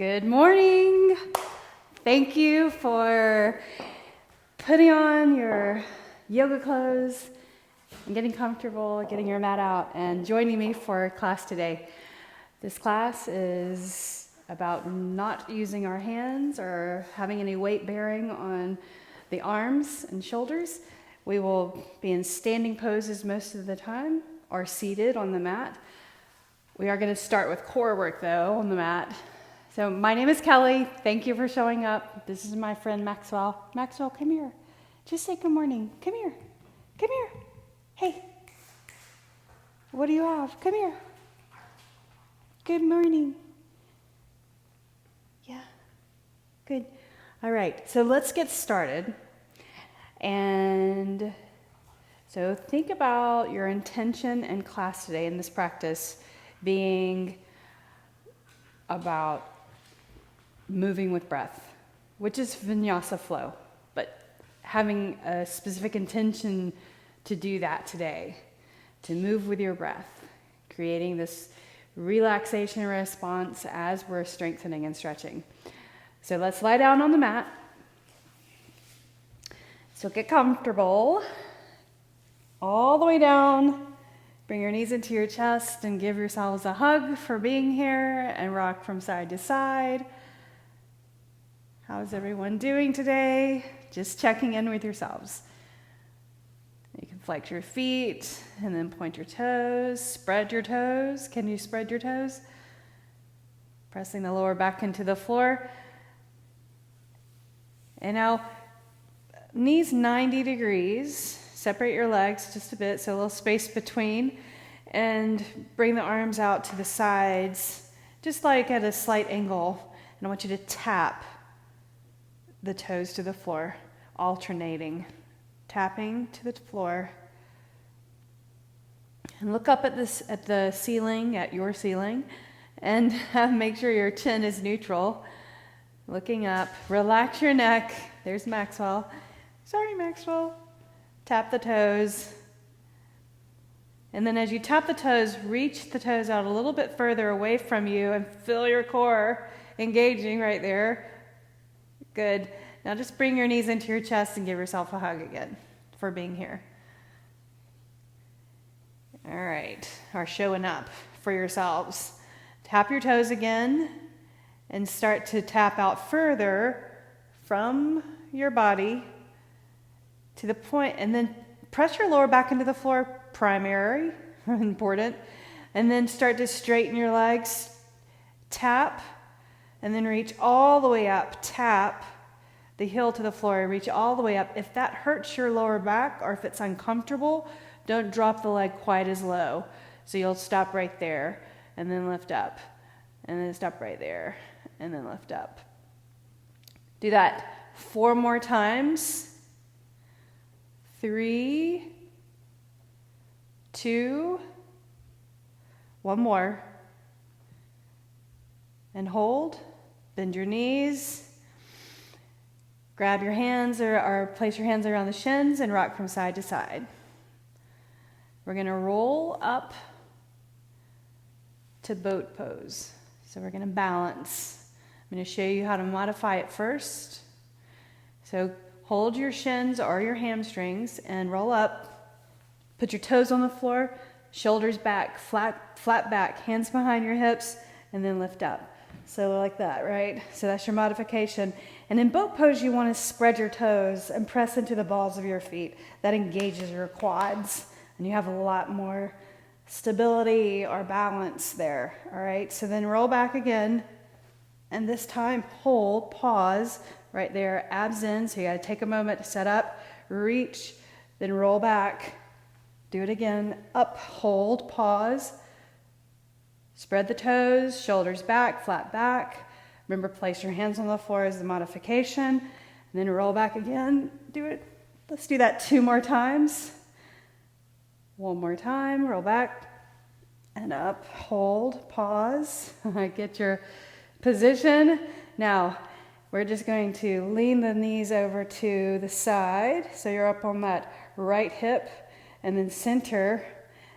Good morning. Thank you for putting on your yoga clothes and getting comfortable, getting your mat out, and joining me for class today. This class is about not using our hands or having any weight bearing on the arms and shoulders. We will be in standing poses most of the time or seated on the mat. We are going to start with core work though on the mat. So my name is Kelly. Thank you for showing up. This is my friend Maxwell. Maxwell, come here. Just say good morning. Come here. Come here. Hey. What do you have? Come here. Good morning. Yeah. Good. All right. So let's get started. And so think about your intention in class today in this practice being about moving with breath, which is vinyasa flow, but having a specific intention to do that today, to move with your breath, creating this relaxation response as we're strengthening and stretching. So let's lie down on the mat. So get comfortable all the way down. Bring your knees into your chest and give yourselves a hug for being here and rock from side to side. How's everyone doing today? Just checking in with yourselves. You can flex your feet and then point your toes, spread your toes. Can you spread your toes? Pressing the lower back into the floor. And now, knees 90 degrees. Separate your legs just a bit, so a little space between. And bring the arms out to the sides, just like at a slight angle. And I want you to tap the toes to the floor, alternating, tapping to the floor. And look up at the ceiling, at your ceiling, and make sure your chin is neutral. Looking up, relax your neck. There's Maxwell. Sorry, Maxwell. Tap the toes. And then as you tap the toes, reach the toes out a little bit further away from you and feel your core engaging right there. Good. Now just bring your knees into your chest and give yourself a hug again for being here. All right. Or showing up for yourselves. Tap your toes again and start to tap out further from your body to the point, and then press your lower back into the floor, primary, important, and then start to straighten your legs, tap, and then reach all the way up, tap the heel to the floor, reach all the way up. If that hurts your lower back or if it's uncomfortable, don't drop the leg quite as low. So you'll stop right there and then lift up, and then stop right there and then lift up. Do that 4 more times. 3, 2, 1 more. And hold. Bend your knees. Grab your hands or place your hands around the shins and rock from side to side. We're going to roll up to boat pose. So we're going to balance. I'm going to show you how to modify it first. So hold your shins or your hamstrings and roll up. Put your toes on the floor, shoulders back, flat back, hands behind your hips, and then lift up. So like that, right? So that's your modification. And in boat pose, you want to spread your toes and press into the balls of your feet. That engages your quads, and you have a lot more stability or balance there, all right? So then roll back again, and this time hold, pause, right there, abs in, so you got to take a moment to set up, reach, then roll back. Do it again, up, hold, pause. Spread the toes, shoulders back, flat back. Remember, place your hands on the floor as the modification. And then roll back again. Do it. Let's do that 2 more times. 1 more time, roll back. And up, hold, pause. Get your position. Now, we're just going to lean the knees over to the side. So you're up on that right hip, and then center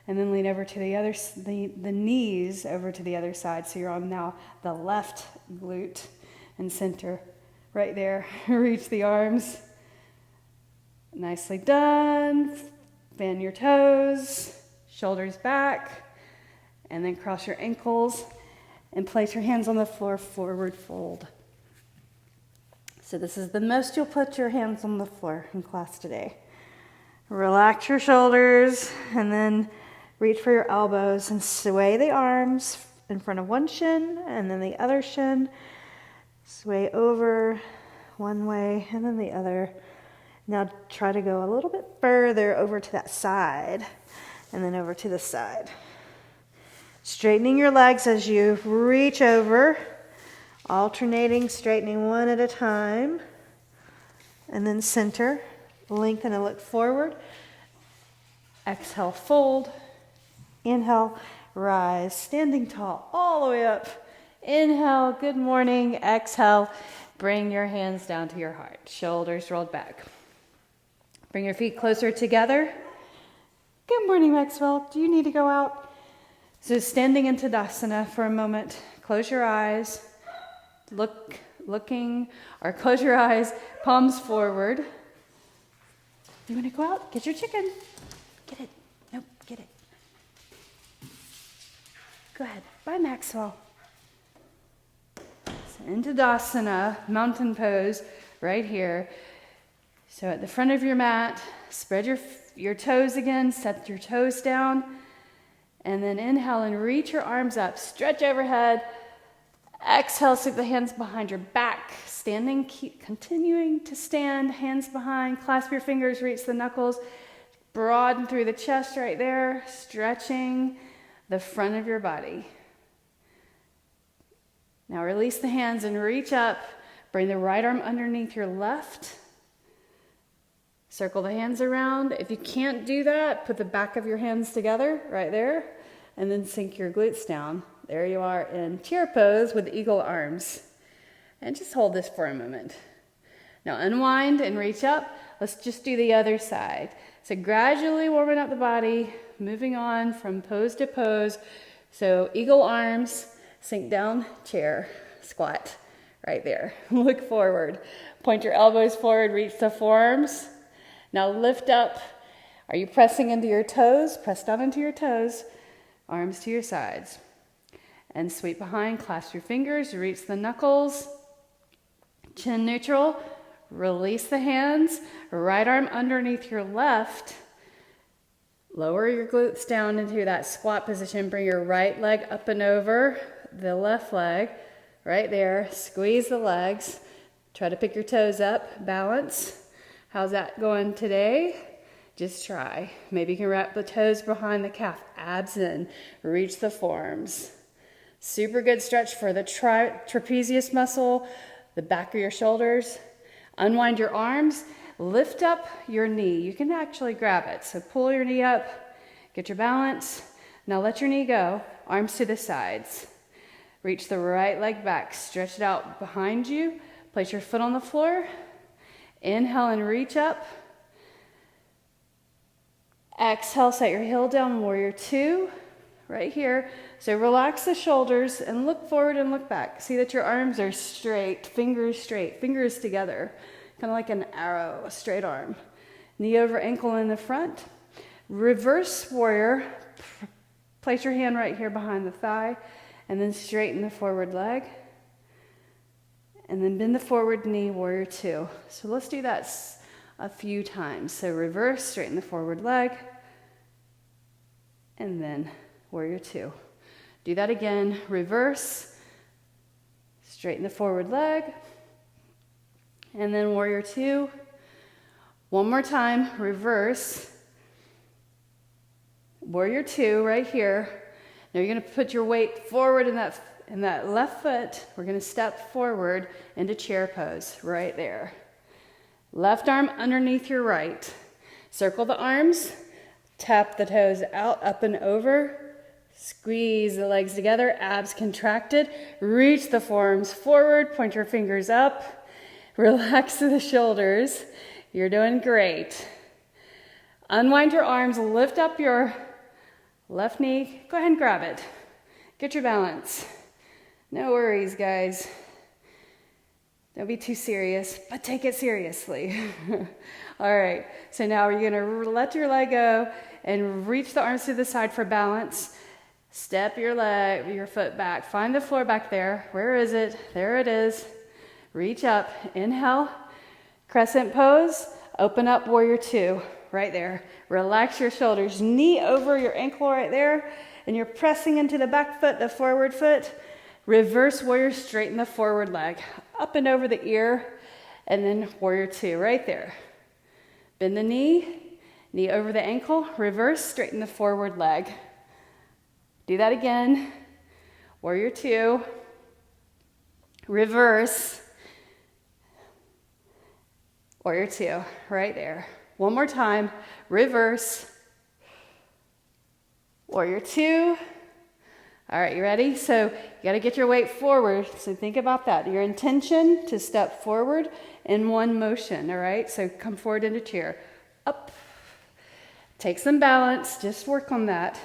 And then lean over to the knees over to the other side. So you're on now the left glute and center right there. Reach the arms. Nicely done. Fan your toes, shoulders back, and then cross your ankles and place your hands on the floor, forward fold. So this is the most you'll put your hands on the floor in class today. Relax your shoulders and then reach for your elbows and sway the arms in front of one shin and then the other shin. Sway over one way and then the other. Now try to go a little bit further over to that side and then over to the side. Straightening your legs as you reach over, alternating, straightening one at a time, and then center, lengthen and look forward. Exhale, fold. Inhale, rise, standing tall all the way up. Inhale, good morning. Exhale, bring your hands down to your heart. Shoulders rolled back. Bring your feet closer together. Good morning, Maxwell. Do you need to go out? So standing into Tadasana for a moment. Close your eyes. Looking, or close your eyes, palms forward. You want to go out? Get your chicken. Get it. Nope, get it. Go ahead. Bye, Maxwell. So into Tadasana, mountain pose, right here. So at the front of your mat, spread your toes again, set your toes down, and then inhale and reach your arms up, stretch overhead. Exhale, sweep the hands behind your back. Standing, keep continuing to stand, hands behind, clasp your fingers, reach the knuckles, broaden through the chest right there, stretching the front of your body. Now release the hands and reach up. Bring the right arm underneath your left. Circle the hands around. If you can't do that, put the back of your hands together right there, and then sink your glutes down. There you are in chair pose with eagle arms. And just hold this for a moment. Now unwind and reach up. Let's just do the other side. So gradually warming up the body, moving on from pose to pose. So eagle arms, sink down, chair, squat, right there. Look forward. Point your elbows forward, reach the forearms. Now lift up. Are you pressing into your toes? Press down into your toes. Arms to your sides. And sweep behind, clasp your fingers, reach the knuckles. Chin neutral. Release the hands. Right arm underneath your left. Lower your glutes down into that squat position. Bring your right leg up and over the left leg. Right there. Squeeze the legs. Try to pick your toes up. Balance. How's that going today? Just try. Maybe you can wrap the toes behind the calf. Abs in. Reach the forearms. Super good stretch for the trapezius muscle, the back of your shoulders. Unwind your arms. Lift up your knee. You can actually grab it. So pull your knee up. Get your balance. Now let your knee go. Arms to the sides. Reach the right leg back. Stretch it out behind you. Place your foot on the floor. Inhale and reach up. Exhale, set your heel down, warrior two, right here. So relax the shoulders and look forward and look back. See that your arms are straight, fingers together, kind of like an arrow, a straight arm. Knee over ankle in the front. Reverse warrior, place your hand right here behind the thigh, and then straighten the forward leg. And then bend the forward knee, warrior two. So let's do that a few times. So reverse, straighten the forward leg, and then warrior two. Do that again. Reverse, straighten the forward leg, and then warrior two. One more time. Reverse, warrior two right here. Now you're going to put your weight forward in that left foot. We're going to step forward into chair pose right there. Left arm underneath your right. Circle the arms. Tap the toes out, up and over. Squeeze the legs together. Abs contracted. Reach the forearms forward. Point your fingers up. Relax the shoulders. You're doing great. Unwind your arms. Lift up your Left knee, go ahead and grab it. Get your balance. No worries, guys. Don't be too serious, but take it seriously. All right, so now you're gonna let your leg go and reach the arms to the side for balance. Step your foot back. Find the floor back there. Where is it? There it is. Reach up, inhale, crescent pose, open up, warrior two, right there. Relax your shoulders, knee over your ankle right there, and you're pressing into the back foot, the forward foot. Reverse warrior, straighten the forward leg, up and over the ear, and then warrior two, right there. Bend the knee over the ankle, reverse, straighten the forward leg. Do that again. Warrior two, reverse, warrior two, right there. One more time, reverse, warrior two. All right, you ready? So you gotta get your weight forward. So think about that. Your intention to step forward in one motion, all right? So come forward into chair. Up. Take some balance, just work on that.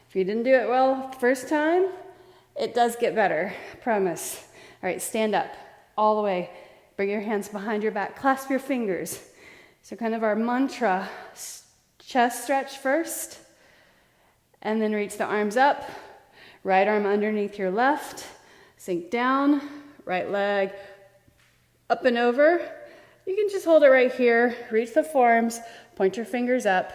If you didn't do it well first time, it does get better, I promise. All right, stand up all the way. Bring your hands behind your back, clasp your fingers. So kind of our mantra, chest stretch first, and then reach the arms up. Right arm underneath your left, sink down, right leg up and over. You can just hold it right here, reach the forearms, point your fingers up.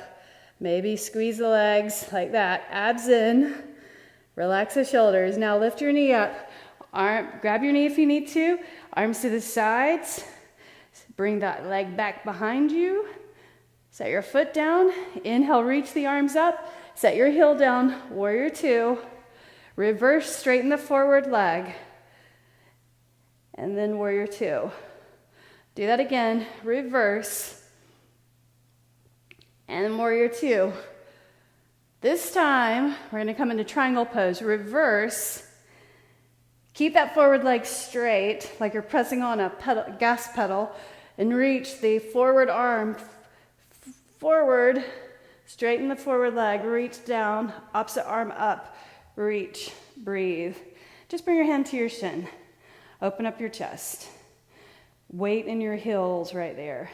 Maybe squeeze the legs like that, abs in, relax the shoulders. Now lift your knee up, grab your knee if you need to, arms to the sides, bring that leg back behind you, set your foot down, inhale, reach the arms up, set your heel down, warrior two, reverse, straighten the forward leg, and then warrior two. Do that again, reverse, and warrior two. This time, we're gonna come into triangle pose. Reverse, keep that forward leg straight, like you're pressing on a pedal, gas pedal, and reach the forward arm forward, straighten the forward leg, reach down, opposite arm up, reach, breathe. Just bring your hand to your shin. Open up your chest. Weight in your heels right there.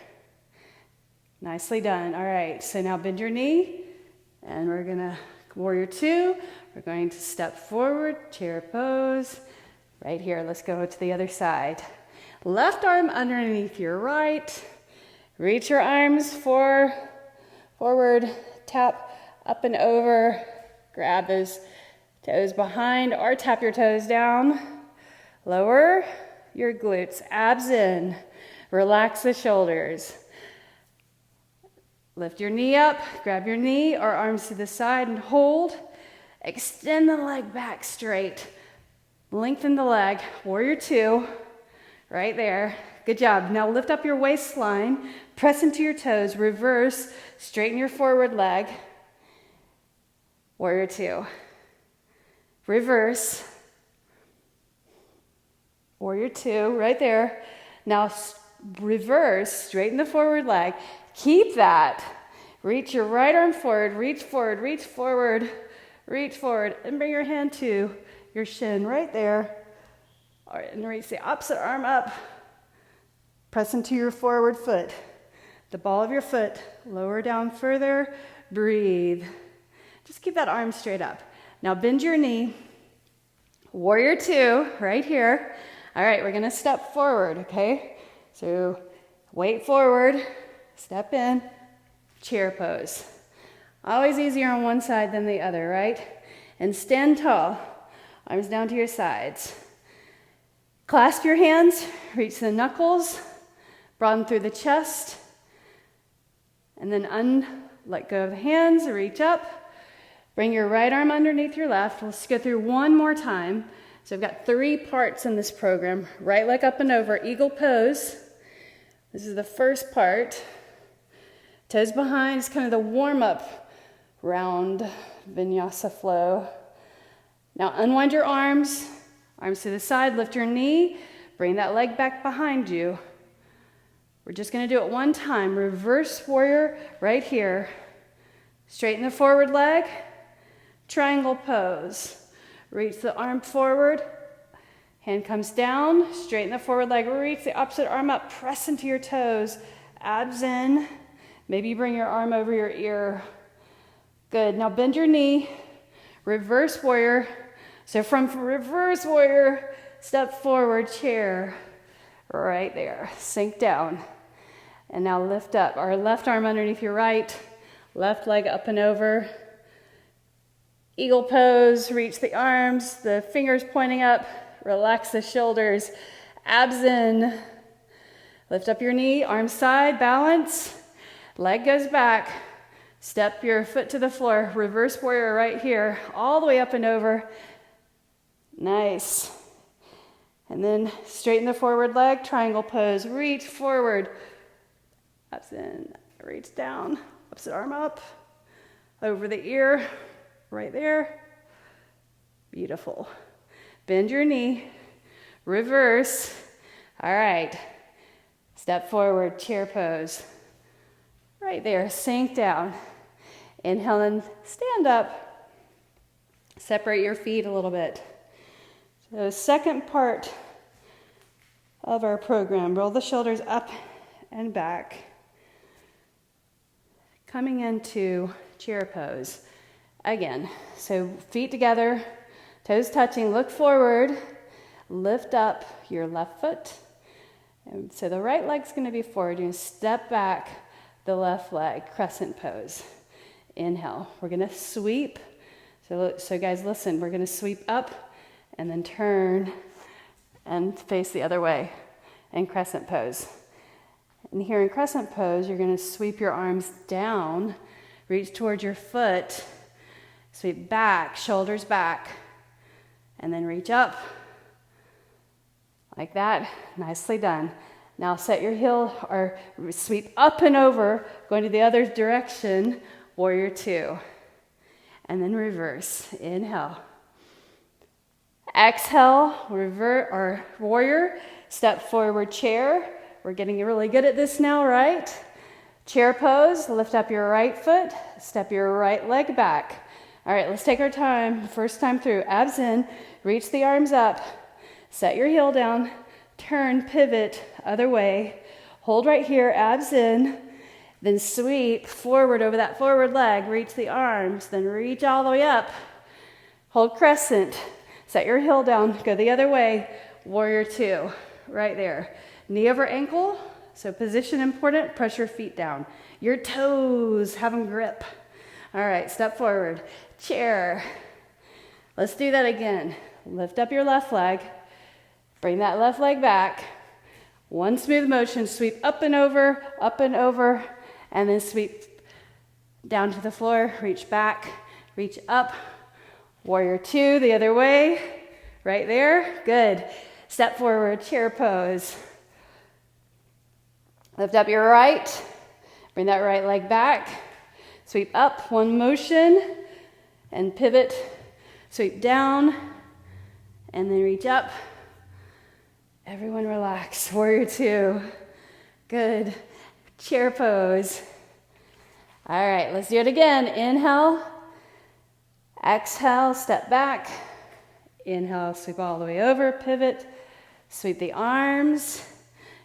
Nicely done. All right, so now bend your knee, and we're gonna, warrior two, we're going to step forward, chair pose, right here. Let's go to the other side. Left arm underneath your right, reach your arms forward, tap up and over, grab those toes behind, or tap your toes down, lower your glutes, abs in, relax the shoulders. Lift your knee up, grab your knee or arms to the side and hold. Extend the leg back straight. Lengthen the leg, warrior two, right there. Good job. Now lift up your waistline, press into your toes, reverse, straighten your forward leg, warrior two. Reverse, warrior two, right there. Now reverse, straighten the forward leg. Keep that. Reach your right arm forward, reach forward, reach forward, reach forward, and bring your hand to your shin right there. All right, and reach the opposite arm up. Press into your forward foot. The ball of your foot, lower down further, breathe. Just keep that arm straight up. Now bend your knee. Warrior two, right here. All right, we're gonna step forward, okay? So weight forward, step in, chair pose. Always easier on one side than the other, right? And stand tall, arms down to your sides. Clasp your hands, reach the knuckles, broaden through the chest, and then let go of the hands, reach up. Bring your right arm underneath your left. Let's go through one more time. So I've got 3 parts in this program. Right leg up and over, eagle pose. This is the first part. Toes behind is kind of the warm-up round vinyasa flow. Now unwind your arms to the side, lift your knee, bring that leg back behind you. We're just gonna do it one time. Reverse warrior right here. Straighten the forward leg, triangle pose. Reach the arm forward, hand comes down, straighten the forward leg, reach the opposite arm up, press into your toes, abs in. Maybe you bring your arm over your ear. Good, now bend your knee, reverse warrior. So from reverse warrior, step forward, chair, right there, sink down. And now lift up, our left arm underneath your right, left leg up and over. Eagle pose, reach the arms, the fingers pointing up, relax the shoulders, abs in. Lift up your knee, arm side, balance, leg goes back. Step your foot to the floor, reverse warrior right here, all the way up and over. Nice. And then straighten the forward leg, triangle pose, reach forward, abs in, reach down, opposite arm up, over the ear, right there. Beautiful. Bend your knee, reverse. All right. Step forward, chair pose. Right there, sink down. Inhale and stand up. Separate your feet a little bit. So second part of our program, roll the shoulders up and back. Coming into chair pose. Again, so feet together, toes touching, look forward, lift up your left foot. And so the right leg's gonna be forward. You're gonna step back the left leg, crescent pose. Inhale, we're gonna sweep. So guys, listen, we're gonna sweep up and then turn and face the other way in crescent pose. And here in crescent pose, you're gonna sweep your arms down, reach towards your foot, sweep back, shoulders back, and then reach up. Like that, nicely done. Now set your heel or sweep up and over, going to the other direction, warrior two. And then reverse, inhale. Exhale, revert or warrior, step forward, chair. We're getting really good at this now, right? Chair pose, lift up your right foot, step your right leg back. All right, let's take our time, first time through. Abs in, reach the arms up, set your heel down, turn, pivot, other way. Hold right here, abs in, then sweep forward over that forward leg, reach the arms, then reach all the way up. Hold crescent, set your heel down, go the other way, warrior two, right there. Knee over ankle, so position important, press your feet down. Your toes, have them grip. All right, step forward, chair. Let's do that again. Lift up your left leg, bring that left leg back. One smooth motion, sweep up and over, and then sweep down to the floor, reach back, reach up. Warrior two, the other way, right there, good. Step forward, chair pose. Lift up your right, bring that right leg back, sweep up, one motion, and pivot, sweep down, and then reach up. Everyone relax, warrior two, good. Chair pose. All right, let's do it again. Inhale, exhale, step back. Inhale, sweep all the way over, pivot, sweep the arms,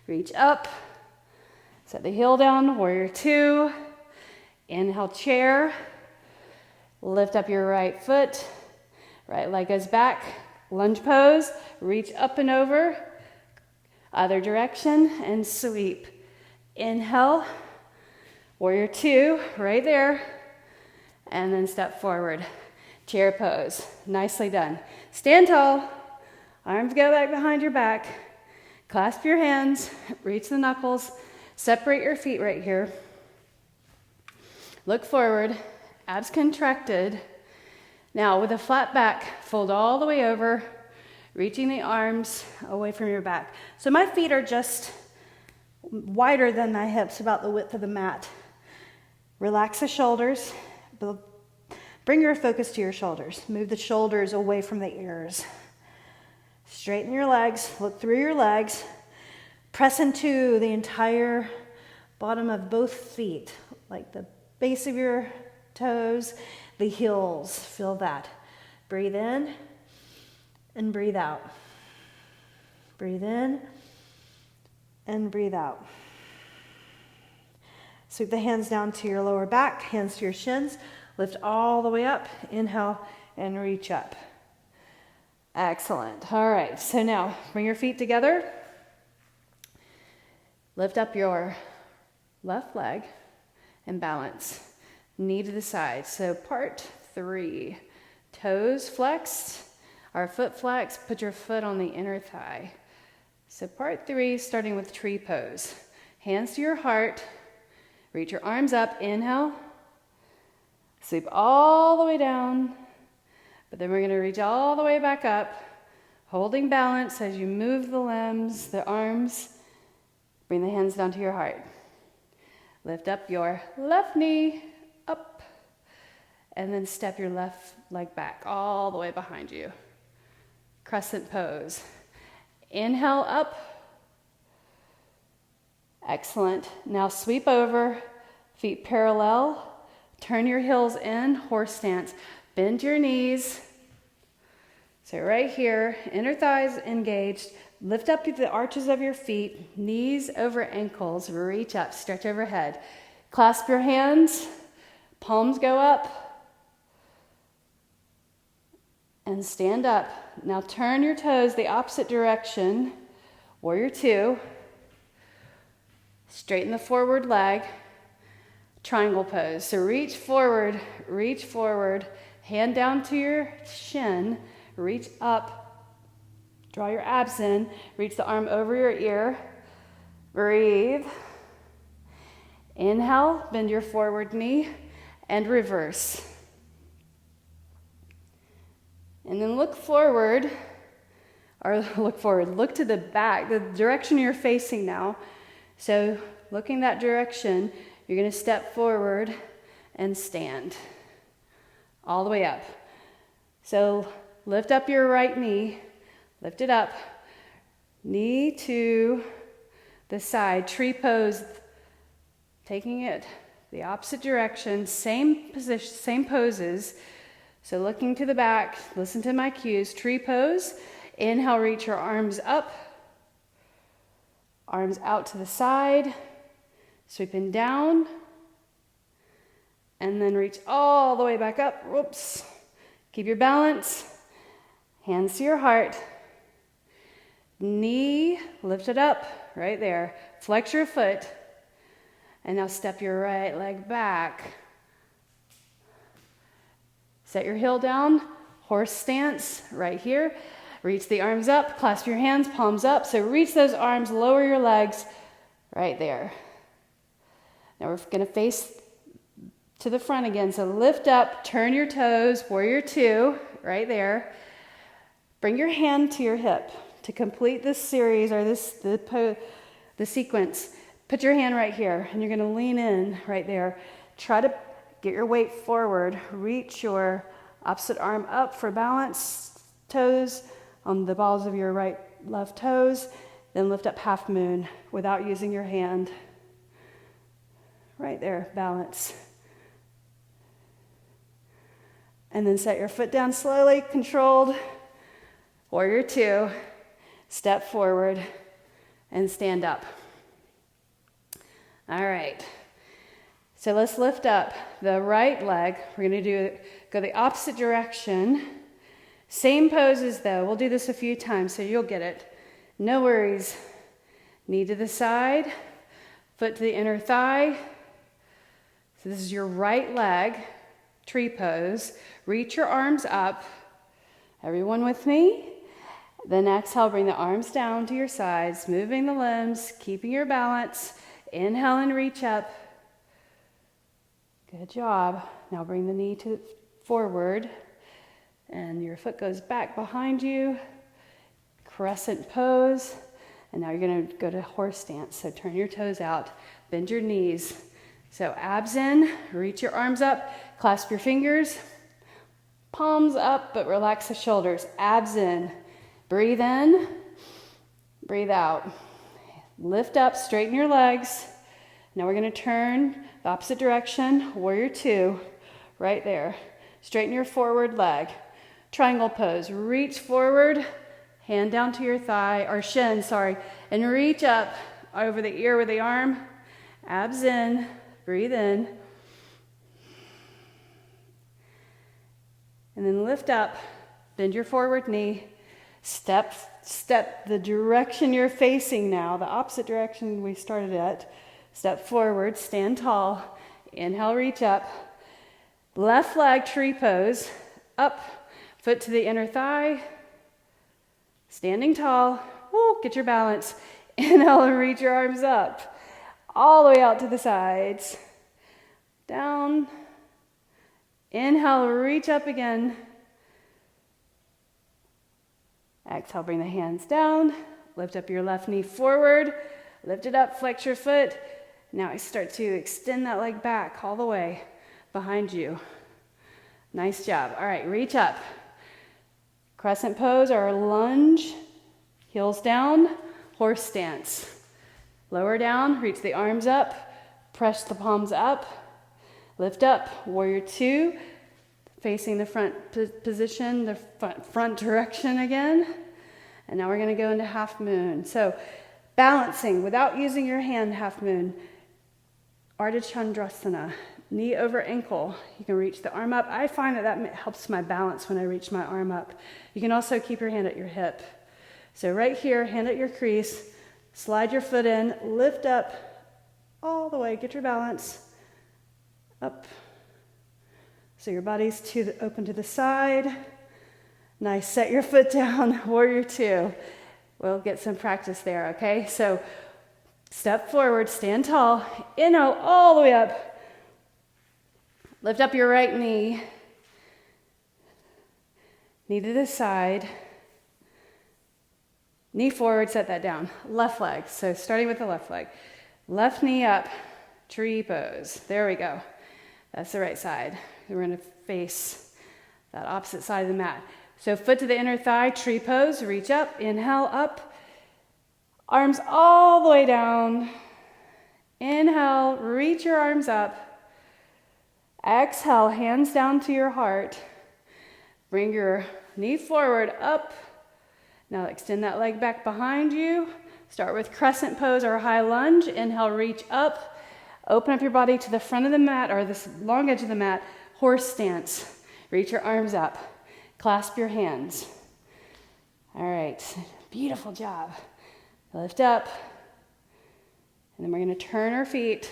reach up. Set the heel down, warrior two. Inhale, chair. Lift up your right foot. Right leg goes back. Lunge pose. Reach up and over. Other direction and sweep. Inhale. Warrior two, right there. And then step forward. Chair pose. Nicely done. Stand tall. Arms go back behind your back. Clasp your hands. Reach the knuckles. Separate your feet right here. Look forward, abs contracted. Now with a flat back, fold all the way over, reaching the arms away from your back. So my feet are just wider than my hips, about the width of the mat. Relax the shoulders. Bring your focus to your shoulders. Move the shoulders away from the ears. Straighten your legs, look through your legs. Press into the entire bottom of both feet, like the base of your toes, the heels. Feel that. Breathe in and breathe out. Breathe in and breathe out. Sweep the hands down to your lower back, hands to your shins. Lift all the way up. Inhale and reach up. Excellent. All right, so now bring your feet together. Lift up your left leg and balance. Knee to the side. So part 3. Toes flexed, our foot flexed. Put your foot on the inner thigh. So part 3, starting with tree pose. Hands to your heart. Reach your arms up, inhale. Sweep all the way down. But then we're going to reach all the way back up, holding balance as you move the limbs, the arms. Bring the hands down to your heart. Lift up your left knee, up. And then step your left leg back, all the way behind you. Crescent pose. Inhale up. Excellent. Now sweep over, feet parallel. Turn your heels in, horse stance. Bend your knees. So right here, inner thighs engaged. Lift up to the arches of your feet, knees over ankles. Reach up, stretch overhead. Clasp your hands, palms go up. And stand up. Now turn your toes the opposite direction. Warrior 2. Straighten the forward leg. Triangle pose. So reach forward, hand down to your shin, reach up, draw your abs in, reach the arm over your ear, breathe. Inhale, bend your forward knee, and reverse. And then look to the back, the direction you're facing now. So looking that direction, you're going to step forward and stand all the way up. So lift up your right knee, lift it up, knee to the side, tree pose, taking it the opposite direction, same position, same poses. So looking to the back, listen to my cues, tree pose. Inhale, reach your arms up, arms out to the side. Sweeping down, and then reach all the way back up. Whoops. Keep your balance. Hands to your heart. Knee lifted up, right there. Flex your foot. And now step your right leg back. Set your heel down. Horse stance, right here. Reach the arms up. Clasp your hands, palms up. So reach those arms, lower your legs, right there. Now we're going to face to the front again. So lift up, turn your toes, warrior 2, right there. Bring your hand to your hip to complete this series or the sequence. Put your hand right here, and you're going to lean in right there. Try to get your weight forward. Reach your opposite arm up for balance. Toes on the balls of your left toes. Then lift up half moon without using your hand. Right there, balance. And then set your foot down slowly, controlled. Warrior 2, step forward and stand up. All right. So let's lift up the right leg. We're going to go the opposite direction. Same poses though. We'll do this a few times so you'll get it. No worries. Knee to the side, foot to the inner thigh. So this is your right leg, tree pose. Reach your arms up. Everyone with me? Then exhale, bring the arms down to your sides, moving the limbs, keeping your balance. Inhale and reach up. Good job. Now bring the knee forward, and your foot goes back behind you. Crescent pose. And now you're going to go to horse stance. So turn your toes out, bend your knees. So abs in, reach your arms up, clasp your fingers, palms up, but relax the shoulders. Abs in, breathe out. Lift up, straighten your legs. Now we're going to turn the opposite direction, warrior 2. right there. Straighten your forward leg. Triangle pose. Reach forward, hand down to your thigh, or shin, sorry, and reach up over the ear with the arm. Abs in, breathe in. And then lift up, bend your forward knee, step the direction you're facing now, the opposite direction we started at. Step forward, stand tall, inhale, reach up. Left leg tree pose, up, foot to the inner thigh, standing tall. Woo, get your balance. Inhale and reach your arms up, all the way out to the sides. Down. Inhale, reach up again. Exhale, bring the hands down. Lift up your left knee forward. Lift it up, flex your foot. Now I start to extend that leg back all the way behind you. Nice job. All right, reach up. Crescent pose or lunge. Heels down, horse stance. Lower down, reach the arms up. Press the palms up. Lift up, warrior two. Facing the front position, the front direction again. And now we're going to go into half moon. So balancing without using your hand, half moon. Ardha Chandrasana, knee over ankle. You can reach the arm up. I find that helps my balance when I reach my arm up. You can also keep your hand at your hip. So right here, hand at your crease, slide your foot in, lift up all the way, get your balance, up. So your body's open to the side. Nice, set your foot down, warrior two. We'll get some practice there, okay? So step forward, stand tall, inhale all the way up. Lift up your right knee. Knee to the side. Knee forward, set that down. Left leg, so starting with the left leg. Left knee up, tree pose. There we go. That's the right side. We're going to face that opposite side of the mat. So foot to the inner thigh, tree pose, reach up, inhale, up. Arms all the way down. Inhale, reach your arms up. Exhale, hands down to your heart. Bring your knee forward, up. Now extend that leg back behind you. Start with crescent pose or high lunge. Inhale, reach up. Open up your body to the front of the mat or this long edge of the mat. Horse stance. Reach your arms up. Clasp your hands. All right. Beautiful job. Lift up. And then we're going to turn our feet.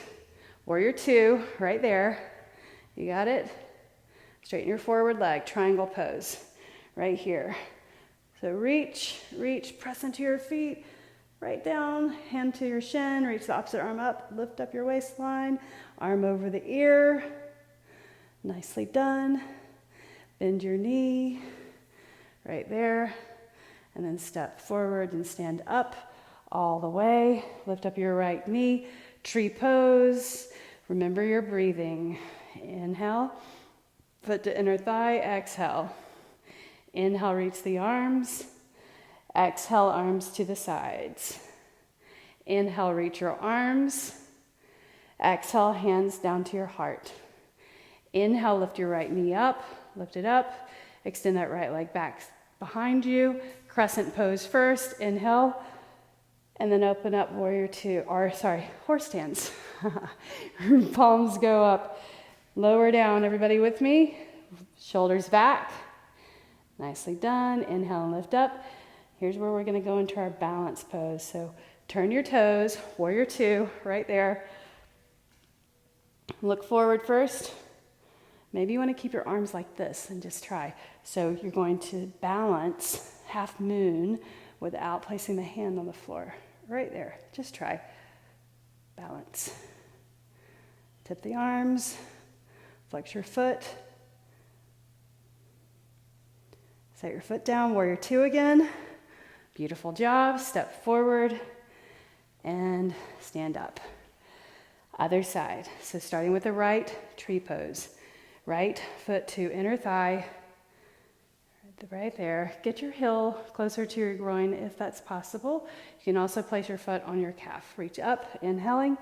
Warrior two, right there. You got it? Straighten your forward leg. Triangle pose. Right here. So reach, press into your feet. Right down, hand to your shin, reach the opposite arm up, lift up your waistline, arm over the ear. Nicely done. Bend your knee, right there. And then step forward and stand up all the way. Lift up your right knee, tree pose. Remember your breathing. Inhale, foot to inner thigh, exhale. Inhale, reach the arms. Exhale, arms to the sides. Inhale, reach your arms. Exhale, hands down to your heart. Inhale, lift your right knee up. Lift it up. Extend that right leg back behind you. Crescent pose first. Inhale. And then open up warrior two. Horse stance. Palms go up. Lower down. Everybody with me? Shoulders back. Nicely done. Inhale and lift up. Here's where we're going to go into our balance pose. So turn your toes, warrior two, right there. Look forward first. Maybe you want to keep your arms like this and just try. So you're going to balance half moon without placing the hand on the floor. Right there. Just try. Balance. Tip the arms. Flex your foot. Set your foot down, warrior two again. Beautiful job. Step forward and stand up. Other side. So starting with the right, tree pose. Right foot to inner thigh. Right there. Get your heel closer to your groin if that's possible. You can also place your foot on your calf. Reach up, inhaling.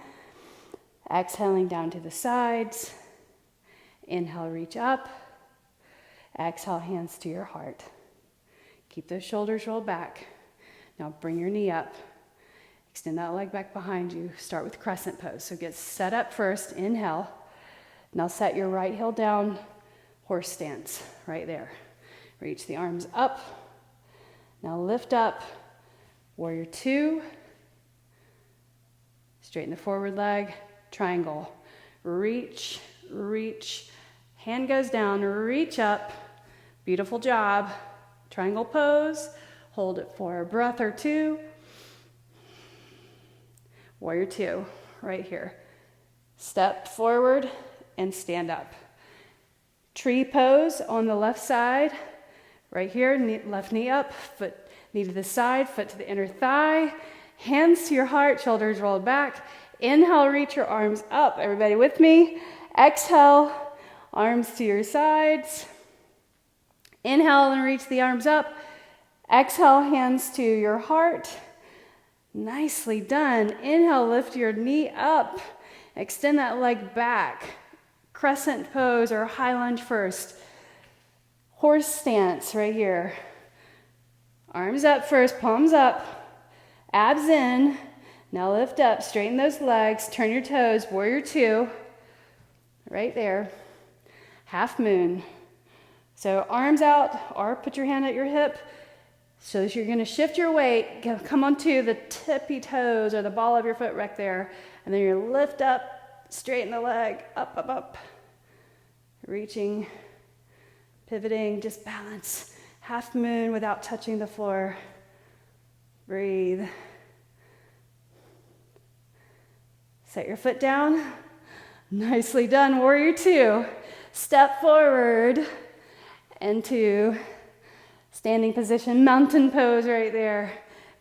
Exhaling down to the sides. Inhale, reach up. Exhale, hands to your heart. Keep those shoulders rolled back. Now bring your knee up. Extend that leg back behind you. Start with crescent pose. So get set up first. Inhale. Now set your right heel down. Horse stance right there. Reach the arms up. Now lift up. Warrior two. Straighten the forward leg. Triangle. Reach, reach. Hand goes down. Reach up. Beautiful job. Triangle pose. Hold it for a breath or two. Warrior two, right here. Step forward and stand up. Tree pose on the left side. Right here, left knee up, foot knee to the side, foot to the inner thigh. Hands to your heart, shoulders rolled back. Inhale, reach your arms up. Everybody with me? Exhale, arms to your sides. Inhale and reach the arms up. Exhale, hands to your heart. Nicely done. Inhale, lift your knee up. Extend that leg back. Crescent pose or high lunge first. Horse stance right here. Arms up first, palms up. Abs in. Now lift up, straighten those legs, turn your toes, warrior two. Right there. Half moon. So arms out or put your hand at your hip. So you're going to shift your weight, come onto the tippy toes or the ball of your foot right there. And then you lift up, straighten the leg, up, up, up. Reaching, pivoting, just balance. Half moon without touching the floor. Breathe. Set your foot down. Nicely done, warrior two. Step forward into standing position, mountain pose right there.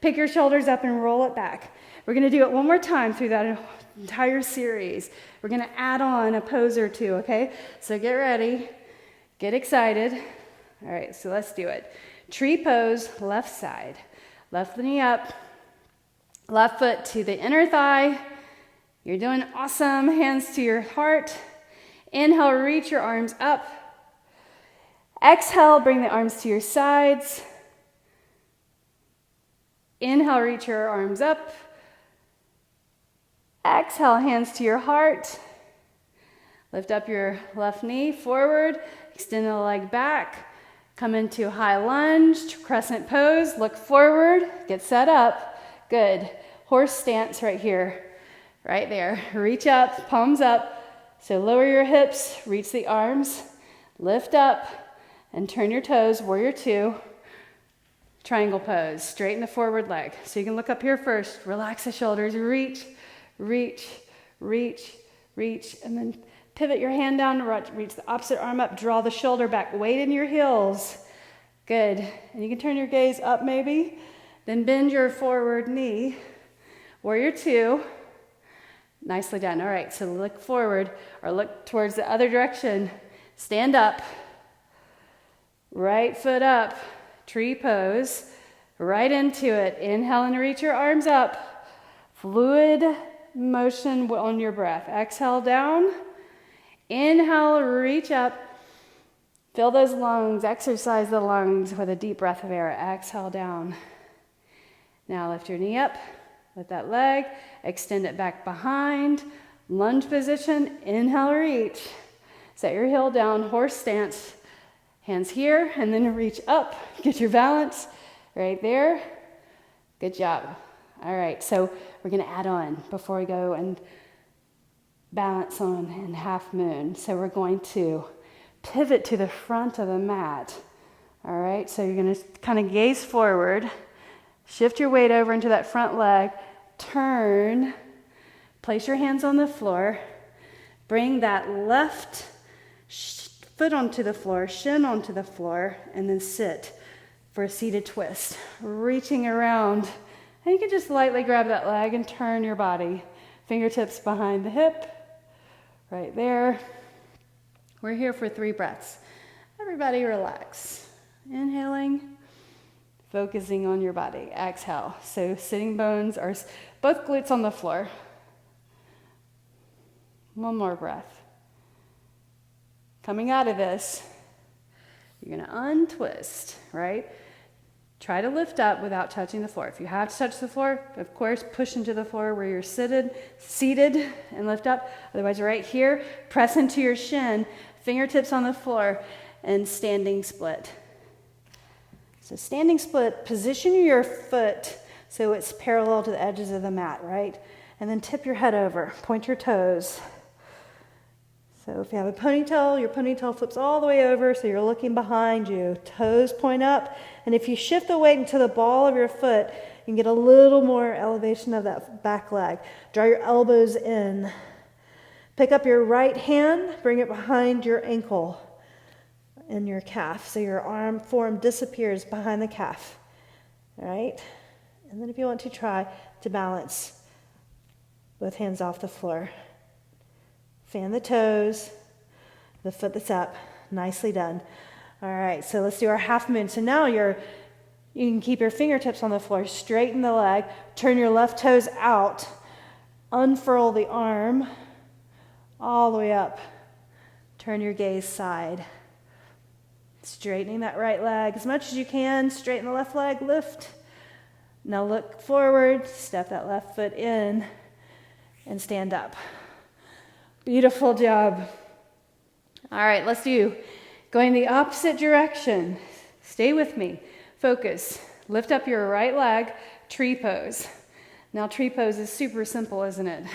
Pick your shoulders up and roll it back. We're going to do it one more time through that entire series. We're going to add on a pose or two, okay? So get ready. Get excited. All right, so let's do it. Tree pose, left side. Left knee up. Left foot to the inner thigh. You're doing awesome. Hands to your heart. Inhale, reach your arms up. Exhale, bring the arms to your sides. Inhale, reach your arms up. Exhale, hands to your heart. Lift up your left knee forward. Extend the leg back. Come into high lunge, crescent pose. Look forward. Get set up. Good. Horse stance right here. Right there. Reach up, palms up. So lower your hips, reach the arms. Lift up. And turn your toes, warrior two, triangle pose. Straighten the forward leg. So you can look up here first. Relax the shoulders. Reach, reach, reach, reach. And then pivot your hand down, reach the opposite arm up. Draw the shoulder back. Weight in your heels. Good. And you can turn your gaze up maybe. Then bend your forward knee. Warrior two. Nicely done. All right, so look forward or look towards the other direction. Stand up. Right foot up, tree pose, right into it. Inhale and reach your arms up. Fluid motion on your breath. Exhale down. Inhale, reach up. Fill those lungs, exercise the lungs with a deep breath of air. Exhale down. Now lift your knee up, lift that leg, extend it back behind. Lunge position, inhale, reach. Set your heel down, horse stance. Hands here, and then reach up. Get your balance right there. Good job. All right, so we're going to add on before we go and balance on in half moon. So we're going to pivot to the front of the mat. All right, so you're going to kind of gaze forward. Shift your weight over into that front leg. Turn. Place your hands on the floor. Bring that left foot onto the floor, shin onto the floor, and then sit for a seated twist. Reaching around. And you can just lightly grab that leg and turn your body. Fingertips behind the hip. Right there. We're here for 3 breaths. Everybody relax. Inhaling. Focusing on your body. Exhale. So sitting bones are both glutes on the floor. One more breath. coming out of this, you're going to untwist, right? Try to lift up without touching the floor. If you have to touch the floor, of course, push into the floor where you're seated and lift up. Otherwise, right here, press into your shin, fingertips on the floor, and standing split. So standing split, position your foot so it's parallel to the edges of the mat, right? And then tip your head over, point your toes. So if you have a ponytail, your ponytail flips all the way over so you're looking behind you. Toes point up. And if you shift the weight into the ball of your foot, you can get a little more elevation of that back leg. Draw your elbows in. Pick up your right hand, bring it behind your ankle and your calf. So your arm form disappears behind the calf. All right? And then if you want to try to balance, both hands off the floor. Fan the toes, the foot that's up. Nicely done. All right, so let's do our half moon. So now you can keep your fingertips on the floor, straighten the leg, turn your left toes out, unfurl the arm all the way up. Turn your gaze side. Straightening that right leg as much as you can. Straighten the left leg, lift. Now look forward, step that left foot in, and stand up. Beautiful job. All right, let's do going the opposite direction. Stay with me. Focus. Lift up your right leg, tree pose. Now tree pose is super simple, isn't it?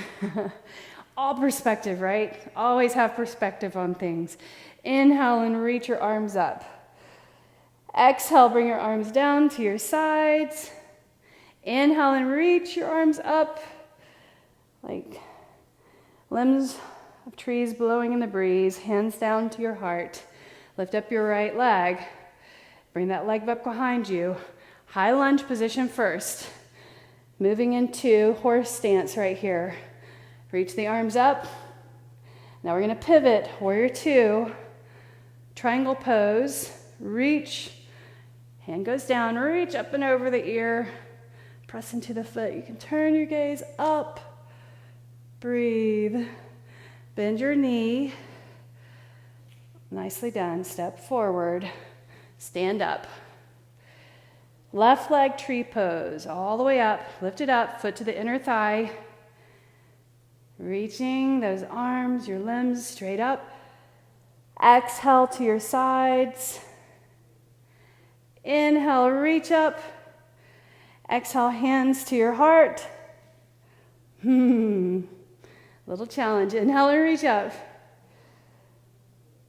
All perspective, right? Always have perspective on things. Inhale and reach your arms up. Exhale, bring your arms down to your sides. Inhale and reach your arms up like limbs of trees blowing in the breeze, hands down to your heart. Lift up your right leg. Bring that leg up behind you. High lunge position first. Moving into horse stance right here. Reach the arms up. Now we're going to pivot, warrior two. Triangle pose. Reach. Hand goes down. Reach up and over the ear. Press into the foot. You can turn your gaze up. Breathe. Bend your knee. Nicely done. Step forward. Stand up. Left leg tree pose. All the way up. Lift it up. Foot to the inner thigh. Reaching those arms, your limbs straight up. Exhale to your sides. Inhale, reach up. Exhale, hands to your heart. Little challenge. Inhale and reach up.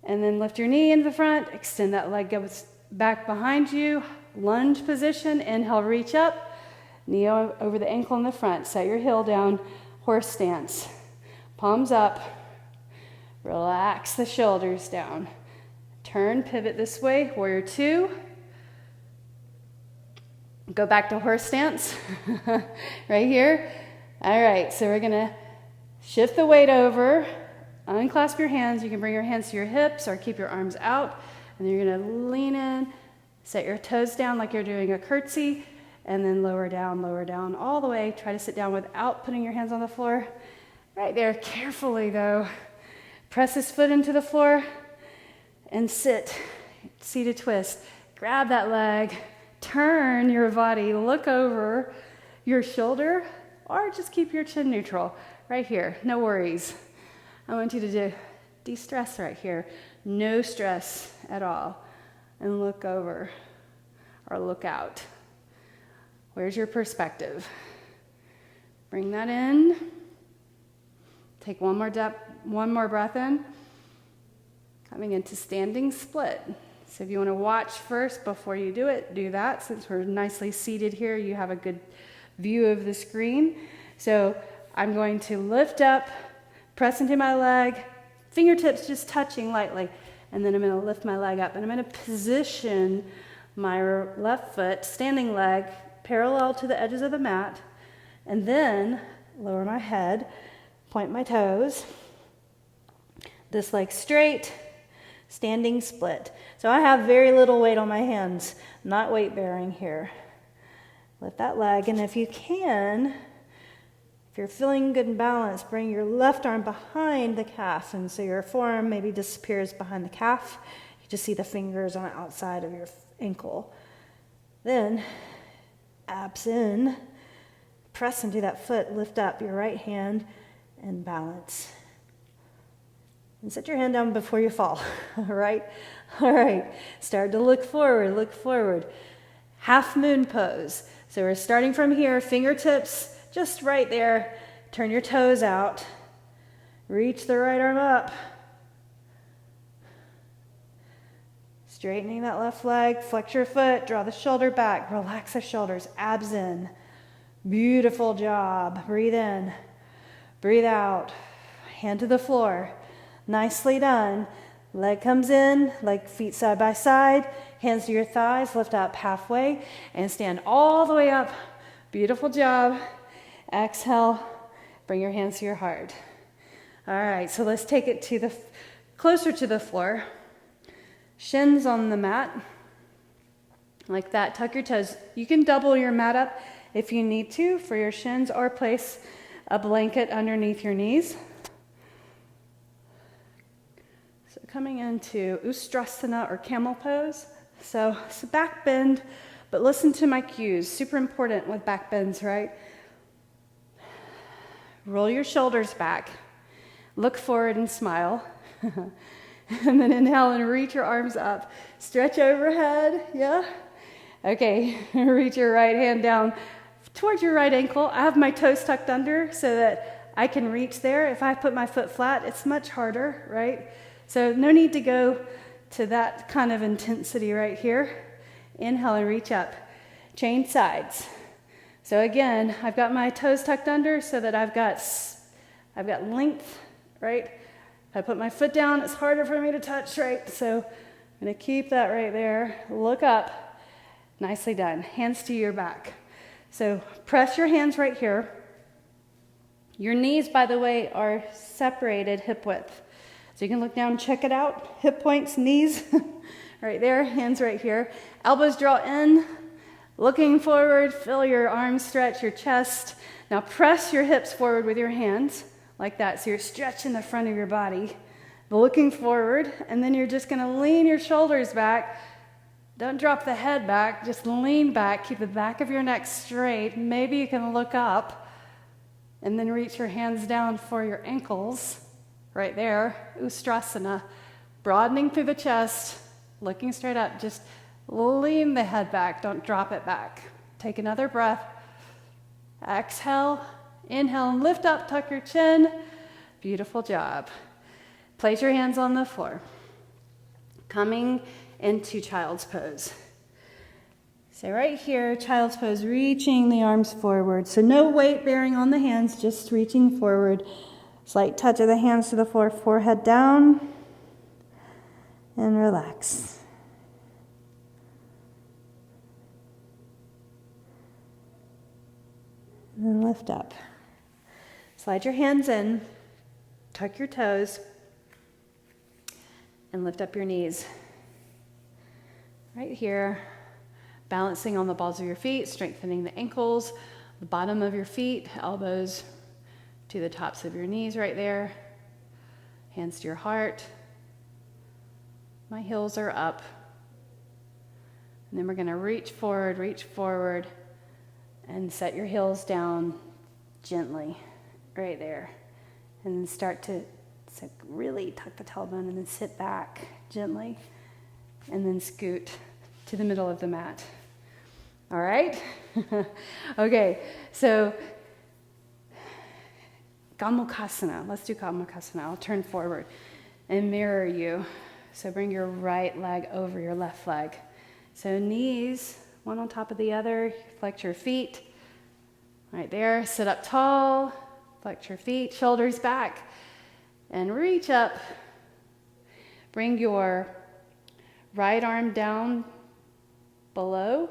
And then lift your knee into the front. Extend that leg goes back behind you. Lunge position. Inhale, reach up. Knee over the ankle in the front. Set your heel down. Horse stance. Palms up. Relax the shoulders down. Turn, pivot this way. Warrior two. Go back to horse stance. Right here. All right, so we're going to shift the weight over. Unclasp your hands. You can bring your hands to your hips or keep your arms out. And then you're going to lean in. Set your toes down like you're doing a curtsy. And then lower down all the way. Try to sit down without putting your hands on the floor. Right there, carefully though. Press this foot into the floor and sit. Seated twist. Grab that leg. Turn your body. Look over your shoulder or just keep your chin neutral. Right here, no worries. I want you to de-stress right here. No stress at all. And look over or look out. Where's your perspective? Bring that in. Take one more breath in. Coming into standing split. So if you want to watch first before you do it, do that. Since we're nicely seated here, you have a good view of the screen. So I'm going to lift up, press into my leg, fingertips just touching lightly, and then I'm going to lift my leg up, and I'm going to position my left foot, standing leg, parallel to the edges of the mat, and then lower my head, point my toes, this leg straight, standing split. So I have very little weight on my hands, not weight bearing here. Lift that leg, and if you can, If you're feeling good and balanced, bring your left arm behind the calf. And so your forearm maybe disappears behind the calf. You just see the fingers on the outside of your ankle. Then, abs in, press into that foot, lift up your right hand and balance. And set your hand down before you fall, all right? All right, start to look forward, look forward. Half moon pose. So we're starting from here, fingertips just right there. Turn your toes out. Reach the right arm up. Straightening that left leg, flex your foot, draw the shoulder back, relax the shoulders, abs in. Beautiful job. Breathe in, breathe out. Hand to the floor. Nicely done. Leg comes in, leg feet side by side, hands to your thighs, lift up halfway, and stand all the way up. Beautiful job. Exhale, bring your hands to your heart. All right, so let's take it to closer to the floor. Shins on the mat, like that. Tuck your toes. You can double your mat up if you need to for your shins, or place a blanket underneath your knees. So coming into Ustrasana or camel pose. So it's a back bend, but listen to my cues. Super important with back bends, right? Roll your shoulders back. Look forward and smile. And then inhale and reach your arms up. Stretch overhead, yeah? Okay, reach your right hand down towards your right ankle. I have my toes tucked under so that I can reach there. If I put my foot flat, it's much harder, right? So no need to go to that kind of intensity right here. Inhale and reach up. Change sides. So again, I've got my toes tucked under so that I've got length, right? If I put my foot down, it's harder for me to touch, right? So I'm going to keep that right there. Look up. Nicely done. Hands to your back. So press your hands right here. Your knees, by the way, are separated hip width. So you can look down, check it out. Hip points, knees, right there. Hands right here. Elbows draw in. Looking forward, feel your arms stretch, your chest. Now press your hips forward with your hands, like that. So you're stretching the front of your body, looking forward, and then you're just going to lean your shoulders back. Don't drop the head back, just lean back. Keep the back of your neck straight. Maybe you can look up, and then reach your hands down for your ankles, right there. Ustrasana, broadening through the chest, looking straight up. Just lean the head back, don't drop it back. Take another breath. Exhale, inhale and lift up, tuck your chin. Beautiful job. Place your hands on the floor. Coming into child's pose. So right here, child's pose, reaching the arms forward. So no weight bearing on the hands, just reaching forward. Slight touch of the hands to the floor, forehead down, and relax. And then lift up. Slide your hands in, tuck your toes, and lift up your knees. Right here, balancing on the balls of your feet, strengthening the ankles, the bottom of your feet, elbows to the tops of your knees right there. Hands to your heart. My heels are up. And then we're going to reach forward, and set your heels down gently right there. And then start to really tuck the tailbone and then sit back gently. And then scoot to the middle of the mat. All right? Okay, so Gomukhasana. Let's do Gomukhasana. I'll turn forward and mirror you. So bring your right leg over your left leg. So knees, one on top of the other. Flex your feet. Right there. Sit up tall. Flex your feet. Shoulders back. And reach up. Bring your right arm down below.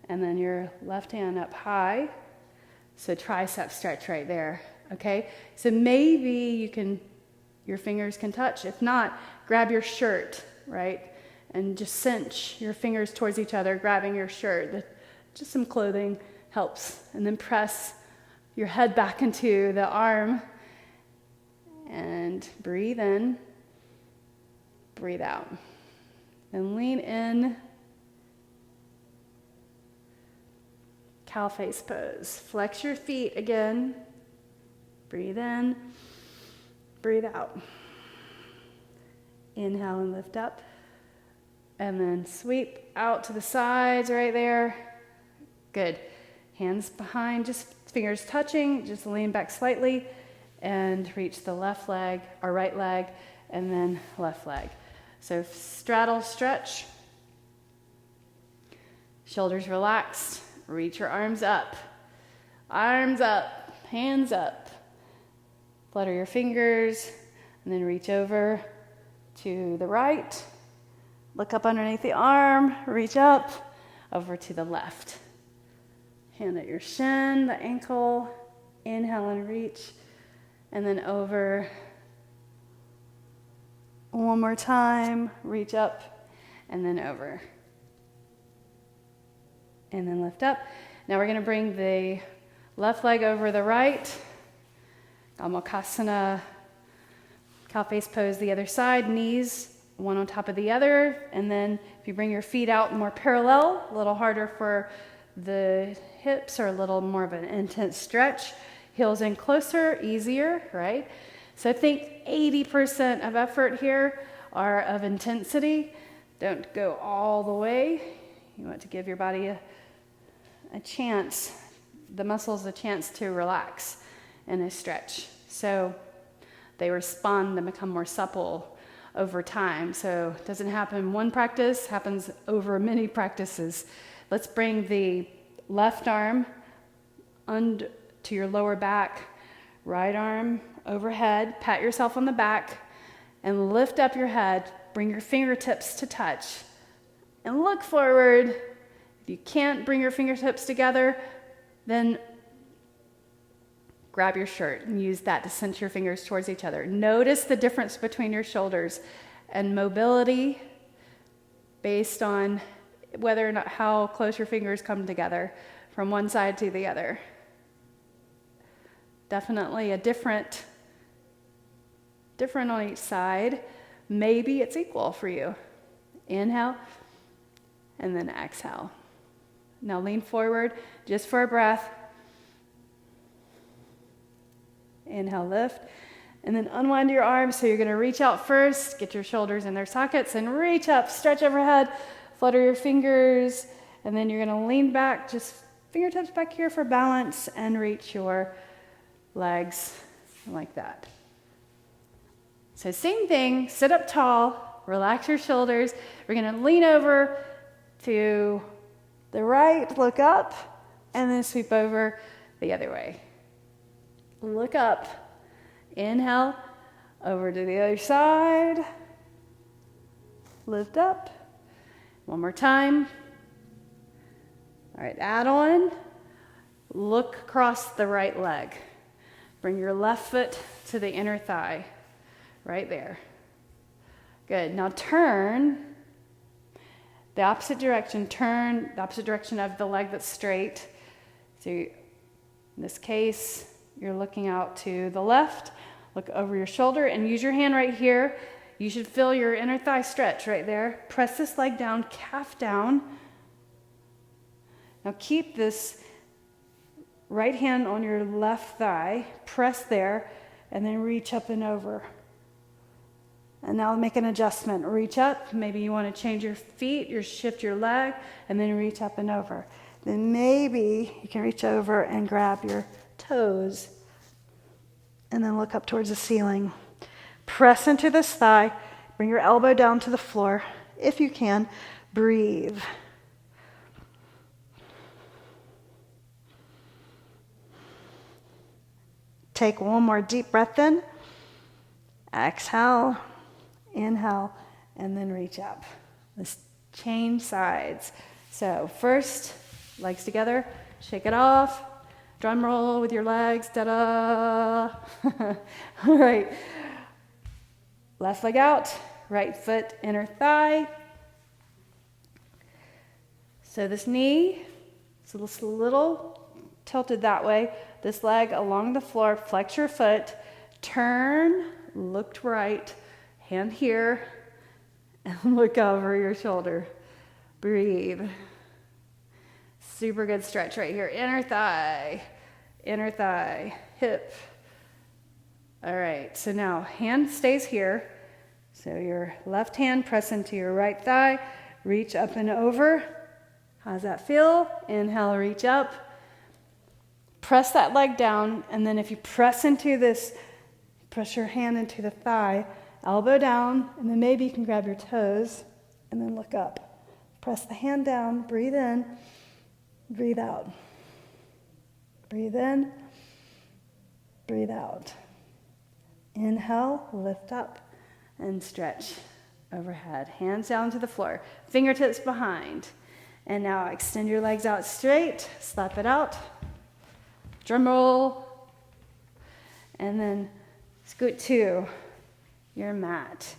And then your left hand up high. So tricep stretch right there. Okay? So maybe your fingers can touch. If not, grab your shirt, right? And just cinch your fingers towards each other, grabbing your shirt. Just some clothing helps. And then press your head back into the arm. And breathe in, breathe out. And lean in. Cow face pose. Flex your feet again. Breathe in, breathe out. Inhale and lift up. And then sweep out to the sides right there. Good. Hands behind, just fingers touching. Just lean back slightly and reach the left leg or right leg and then left leg. So straddle, stretch. Shoulders relaxed. Reach your arms up. Arms up, hands up. Flutter your fingers and then reach over to the right. Look up underneath the arm, reach up, over to the left. Hand at your shin, the ankle, inhale and reach, and then over. One more time, reach up, and then over. And then lift up. Now we're gonna bring the left leg over the right. Gomukhasana, cow face pose the other side, knees one on top of the other, and then if you bring your feet out more parallel, a little harder for the hips or a little more of an intense stretch. Heels in closer, easier, right? So think 80% of effort here are of intensity. Don't go all the way. You want to give your body a chance, the muscles a chance to relax in a stretch. So they respond and become more supple over time. So it doesn't happen one practice, happens over many practices. Let's bring the left arm to your lower back, right arm overhead, pat yourself on the back, and lift up your head. Bring your fingertips to touch, and look forward. If you can't bring your fingertips together, then grab your shirt and use that to cinch your fingers towards each other. Notice the difference between your shoulders and mobility based on whether or not how close your fingers come together from one side to the other. Definitely a different on each side. Maybe it's equal for you. Inhale and then exhale. Now lean forward just for a breath. Inhale, lift, and then unwind your arms. So you're going to reach out first, get your shoulders in their sockets, and reach up, stretch overhead, flutter your fingers, and then you're going to lean back, just fingertips back here for balance, and reach your legs like that. So same thing, sit up tall, relax your shoulders. We're going to lean over to the right, look up, and then sweep over the other way. Look up, inhale, over to the other side, lift up, one more time. All right, add on, look across the right leg. Bring your left foot to the inner thigh, right there. Good, now turn the opposite direction, turn the opposite direction of the leg that's straight. So in this case, you're looking out to the left, look over your shoulder, and use your hand right here. You should feel your inner thigh stretch right there. Press this leg down, calf down. Now keep this right hand on your left thigh, press there, and then reach up and over. And now make an adjustment. Reach up, maybe you want to change your feet, shift your leg, and then reach up and over. Then maybe you can reach over and grab your toes, and then look up towards the ceiling. Press into this thigh. Bring your elbow down to the floor. If you can, breathe. Take one more deep breath in. Exhale, inhale, and then reach up. Let's change sides. So first, legs together, shake it off. Drum roll with your legs, da-da. All right. Left leg out, right foot, inner thigh. So this knee is a little tilted that way. This leg along the floor, flex your foot, turn, look right, hand here, and look over your shoulder. Breathe. Super good stretch right here. Inner thigh, hip. All right, so now hand stays here. So your left hand press into your right thigh, reach up and over. How does that feel? Inhale, reach up. Press that leg down, and then if you press into this, press your hand into the thigh, elbow down, and then maybe you can grab your toes, and then look up. Press the hand down, breathe in, breathe out. Breathe in, breathe out. Inhale, lift up, and stretch overhead. Hands down to the floor, fingertips behind. And now extend your legs out straight, slap it out. Drum roll. And then scoot to your mat.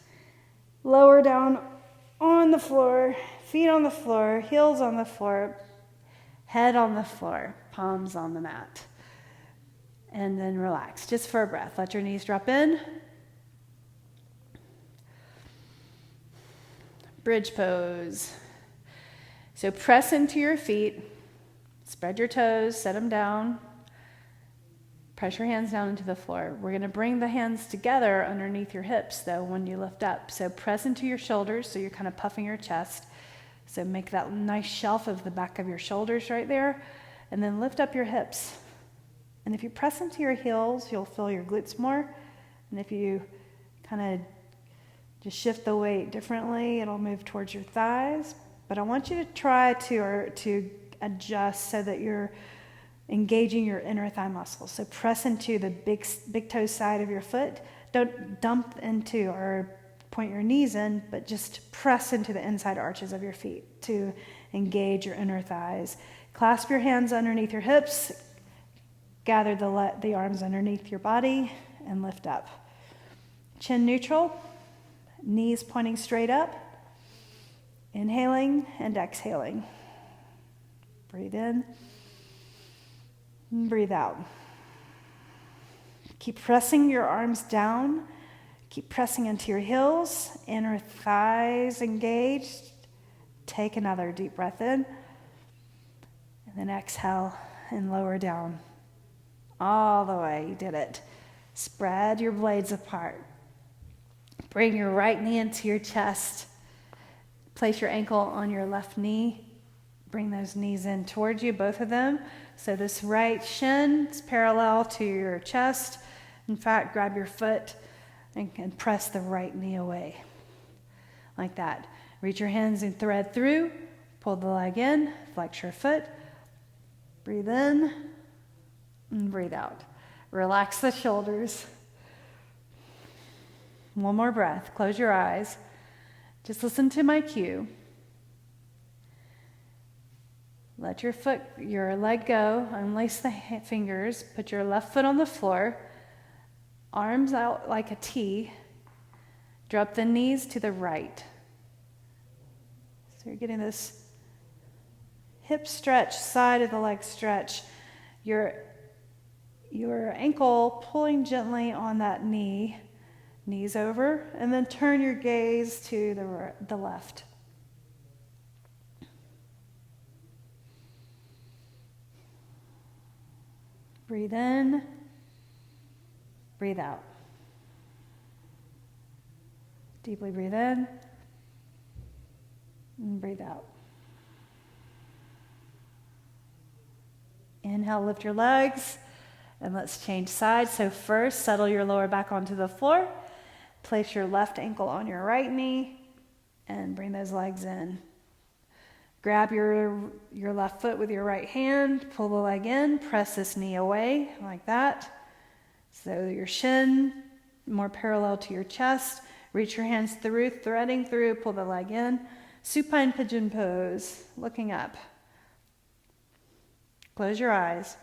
Lower down on the floor, feet on the floor, heels on the floor, head on the floor, palms on the mat. And then relax, just for a breath. Let your knees drop in. Bridge pose. So press into your feet, spread your toes, set them down. Press your hands down into the floor. We're going to bring the hands together underneath your hips, though, when you lift up. So press into your shoulders, so you're kind of puffing your chest. So make that nice shelf of the back of your shoulders right there. And then lift up your hips. And if you press into your heels, you'll feel your glutes more. And if you kind of just shift the weight differently, it'll move towards your thighs. But I want you to try to adjust so that you're engaging your inner thigh muscles. So press into the big toe side of your foot. Don't dump into or point your knees in, but just press into the inside arches of your feet to engage your inner thighs. Clasp your hands underneath your hips. Gather the arms underneath your body and lift up. Chin neutral, knees pointing straight up. Inhaling and exhaling. Breathe in. Breathe out. Keep pressing your arms down. Keep pressing into your heels. Inner thighs engaged. Take another deep breath in. And then exhale and lower down. All the way. You did it. Spread your blades apart. Bring your right knee into your chest. Place your ankle on your left knee. Bring those knees in towards you, both of them. So this right shin is parallel to your chest. In fact, grab your foot and press the right knee away. Like that. Reach your hands and thread through. Pull the leg in. Flex your foot. Breathe in and breathe out. Relax the shoulders. One more breath. Close your eyes. Just listen to my cue. Let your leg go. Unlace the fingers. Put your left foot on the floor. Arms out like a T. Drop the knees to the right. So you're getting this hip stretch, side of the leg stretch. Your ankle pulling gently on that knee. Knees over, and then turn your gaze to the left. Breathe in, breathe out. Deeply breathe in, and breathe out. Inhale, lift your legs, and let's change sides. So first, settle your lower back onto the floor. Place your left ankle on your right knee and bring those legs in. Grab your left foot with your right hand, pull the leg in, press this knee away like that. So your shin more parallel to your chest. Reach your hands through, threading through, pull the leg in. Supine pigeon pose, looking up. Close your eyes.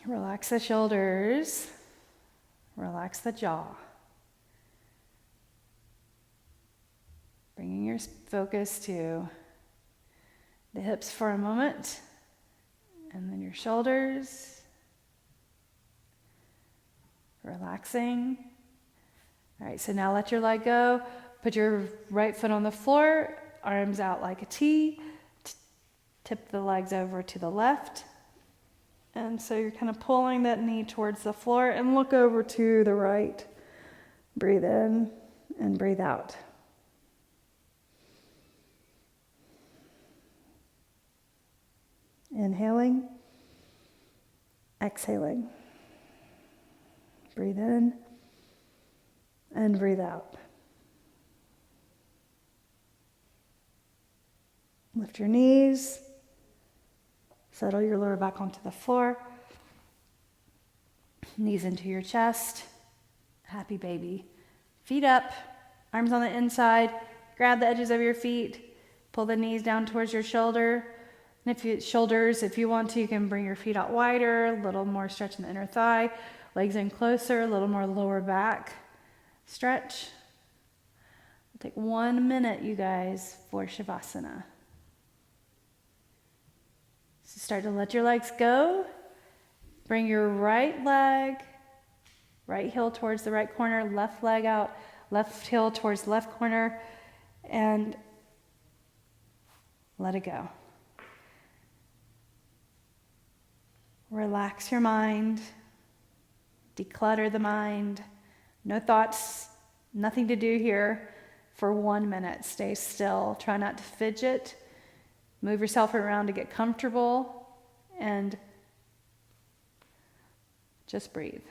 Relax the shoulders. Relax the jaw. Bringing your focus to the hips for a moment, and then your shoulders, relaxing. All right, so now let your leg go. Put your right foot on the floor, arms out like a T. Tip the legs over to the left. And so you're kind of pulling that knee towards the floor and look over to the right. Breathe in and breathe out. Inhaling, exhaling. Breathe in and breathe out. Lift your knees. Settle your lower back onto the floor. Knees into your chest. Happy baby. Feet up, arms on the inside. Grab the edges of your feet. Pull the knees down towards your shoulder. And if you want to, you can bring your feet out wider, a little more stretch in the inner thigh. Legs in closer, a little more lower back stretch. We'll take 1 minute, you guys, for Shavasana. So start to let your legs go. Bring your right leg, right heel towards the right corner, left leg out, left heel towards left corner, and let it go. Relax your mind. Declutter the mind. No thoughts, nothing to do here for 1 minute. Stay still. Try not to fidget. Move yourself around to get comfortable and just breathe.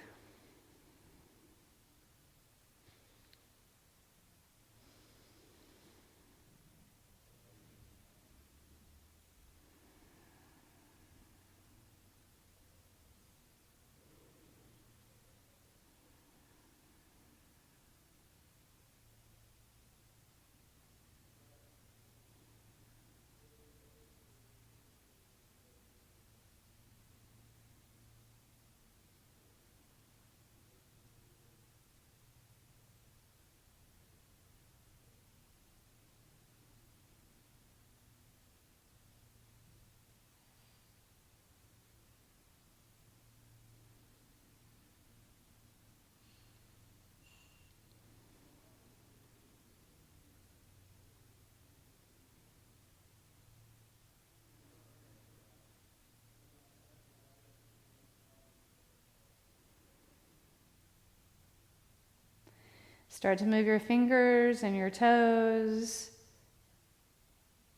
Start to move your fingers and your toes.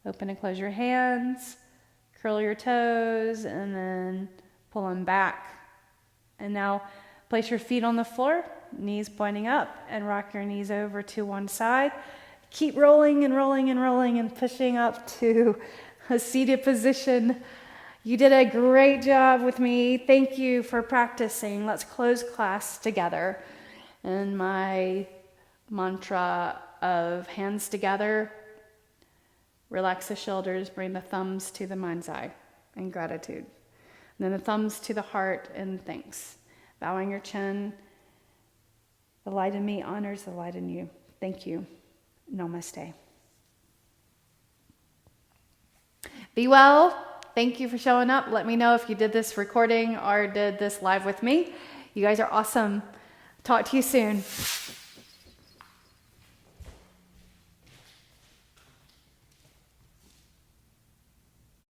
Open and close your hands. Curl your toes and then pull them back. And now place your feet on the floor, knees pointing up, and rock your knees over to one side. Keep rolling and rolling and rolling and pushing up to a seated position. You did a great job with me. Thank you for practicing. Let's close class together. And my mantra of hands together, relax the shoulders, bring the thumbs to the mind's eye in gratitude. And then the thumbs to the heart in thanks. Bowing your chin. The light in me honors the light in you. Thank you. Namaste. Be well. Thank you for showing up. Let me know if you did this recording or did this live with me. You guys are awesome. Talk to you soon.